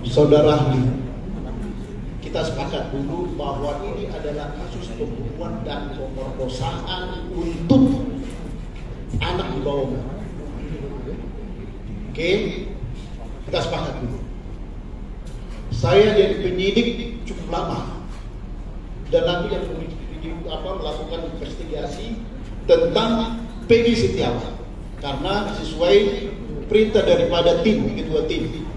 Saudara ahli, kita sepakat dulu bahwa ini adalah kasus pembunuhan dan pemerkosaan untuk anak di bawah umur. Oke, kita sepakat dulu. Saya jadi penyidik cukup lama dan nanti yang melakukan investigasi tentang Peggy Setiawan karena sesuai perintah daripada ketua tim.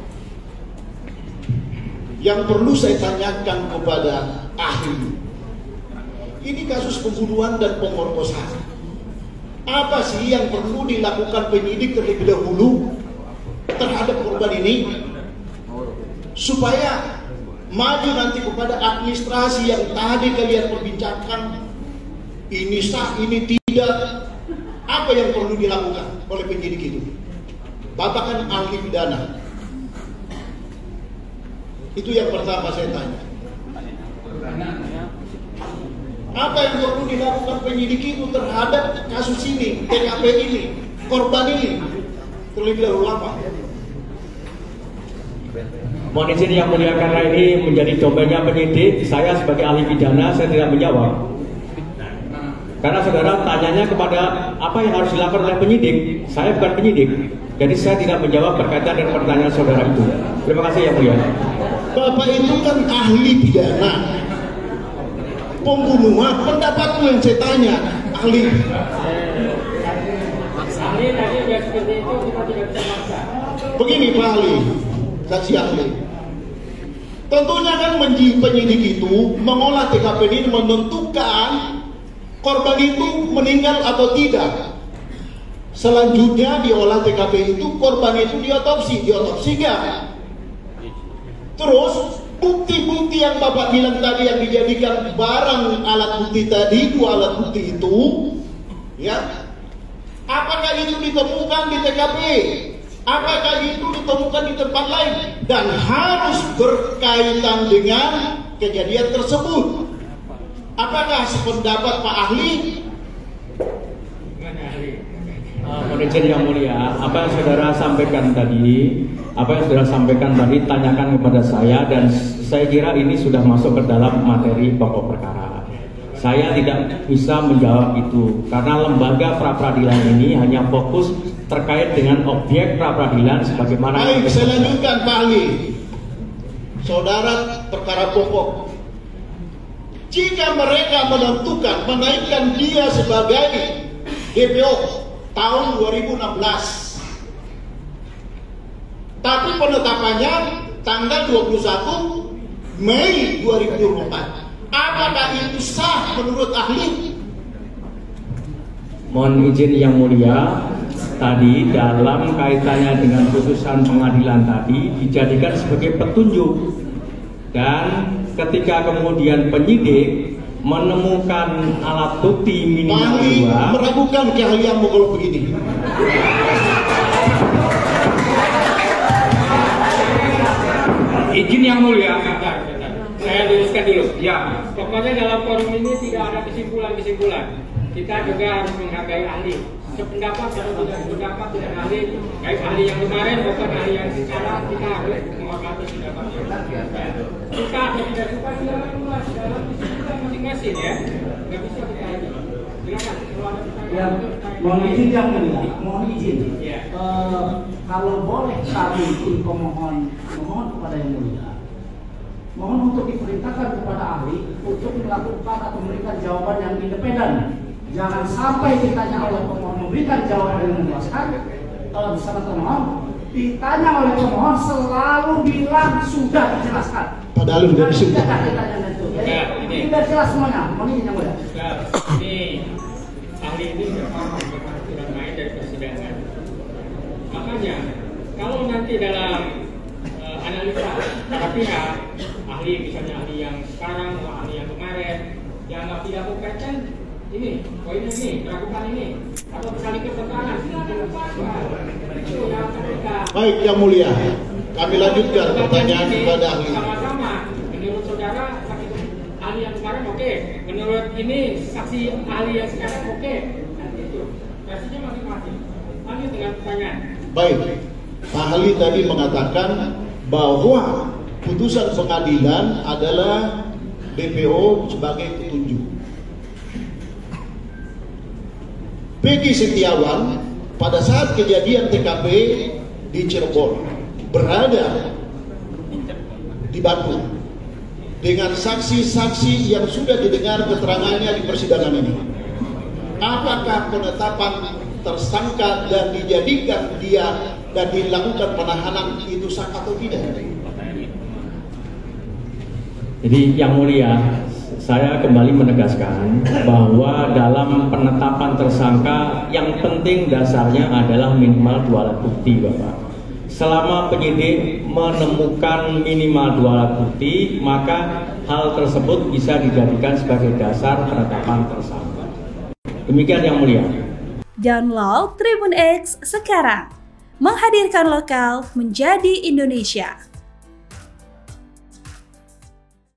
Yang perlu saya tanyakan kepada ahli, ini kasus pembunuhan dan pemerkosaan. Apa sih yang perlu dilakukan penyidik terlebih dahulu terhadap korban ini supaya maju nanti kepada administrasi yang tadi kalian perbincangkan, ini sah, ini tidak. Apa yang perlu dilakukan oleh penyidik itu? Bapak kan ahli pidana. Itu yang pertama saya tanya. Apa yang perlu dilakukan penyidik itu terhadap kasus ini, TKP ini, korban ini? Terlebih dahulu apa? Mohon izin yang mulia, karena ini menjadi domainnya penyidik, saya sebagai ahli pidana saya tidak menjawab. Karena saudara tanyanya kepada apa yang harus dilakukan oleh penyidik, saya bukan penyidik, jadi saya tidak menjawab berkaitan dengan pertanyaan saudara itu. Terima kasih yang mulia. Bapak itu kan ahli pidana, pembunuhan, pendapatmu yang saya tanya, ahli. Ahli tadi sudah seperti itu, kita tidak bisa maksa. Begini Pak ahli, saksi ahli. Tentunya kan penyidik itu mengolah TKP ini menentukan korban itu meninggal atau tidak. Selanjutnya diolah TKP itu, korban itu diotopsi enggak? Terus bukti-bukti yang Bapak bilang tadi yang dijadikan barang alat bukti tadi, 2 alat bukti itu, ya, apakah itu ditemukan di TKP? Apakah itu ditemukan di tempat lain? Dan harus berkaitan dengan kejadian tersebut. Apakah sependapat Pak ahli? Mohon izin yang mulia, apa yang saudara sampaikan tadi, tanyakan kepada saya, dan saya kira ini sudah masuk ke dalam materi pokok perkara. Saya tidak bisa menjawab itu karena lembaga pra peradilan ini hanya fokus terkait dengan objek pra peradilan sebagaimana. Baik, saya lanjutkan Pak ahli. Saudara, perkara pokok. Jika mereka menentukan menaikkan dia sebagai DPO tahun 2016, tapi penetapannya tanggal 21 Mei 2024, apakah itu sah menurut ahli? Mohon izin yang mulia, tadi dalam kaitannya dengan putusan pengadilan tadi dijadikan sebagai petunjuk, dan ketika kemudian penyidik menemukan alat bukti minimal 2, meragukan keahlianmu kalau begini. Izin yang mulia, saya luruskan dulu. Ya, pokoknya dalam forum ini tidak ada kesimpulan-kesimpulan. Kita juga harus menghargai ahli. Sependapat atau tidak sependapat dengan ahli, baik ahli yang kemarin maupun ahli yang sekarang, kita harus menghormati pendapatnya. Suka atau tidak suka silakan ulas dalam kesimpulan masing-masing ya. Nggak bisa kita ini. Silakan. Ya, mohon izin yang mulia, mohon izin. Ya. Kalau boleh kami mohon kepada yang mulia, mohon untuk diperintahkan kepada ahli untuk melakukan atau memberikan jawaban yang independen. Jangan sampai ditanya oleh pemohon memberikan jawaban yang memuaskan, bersama pemohon ditanya oleh pemohon selalu bilang sudah dijelaskan. Padahal sudah disebut. Jadi tidak jelas semuanya. Mohon izin yang mulia. Ini ahli ini sudah main dari persidangan. Makanya kalau nanti dalam analisa para pihak, ahli misalnya ahli yang sekarang atau ahli yang kemarin yang nggak tidak berkaitan, ini poinnya ini, melakukan ini atau saling keterangan, itu yang ketika. Baik yang mulia, kami lanjutkan pertanyaan kepada ahli. Sama-sama, menurut saudara saksi ahli yang kemarin oke, menurut ini saksi ahli yang sekarang oke, itu versinya masing-masing. Lanjut dengan pertanyaan. Baik, ahli tadi mengatakan bahwa putusan pengadilan adalah BPO sebagai petunjuk. Peggy Setiawan pada saat kejadian TKP di Cirebon berada di Bandung dengan saksi-saksi yang sudah didengar keterangannya di persidangan ini. Apakah penetapan tersangka dan dijadikan dia dan dilakukan penahanan itu sah atau tidak? Jadi yang mulia, saya kembali menegaskan bahwa dalam penetapan tersangka yang penting dasarnya adalah minimal 2 alat bukti, Bapak. Selama penyidik menemukan minimal 2 alat bukti, maka hal tersebut bisa dijadikan sebagai dasar penetapan tersangka. Demikian yang mulia. Download Tribun X sekarang, menghadirkan lokal menjadi Indonesia.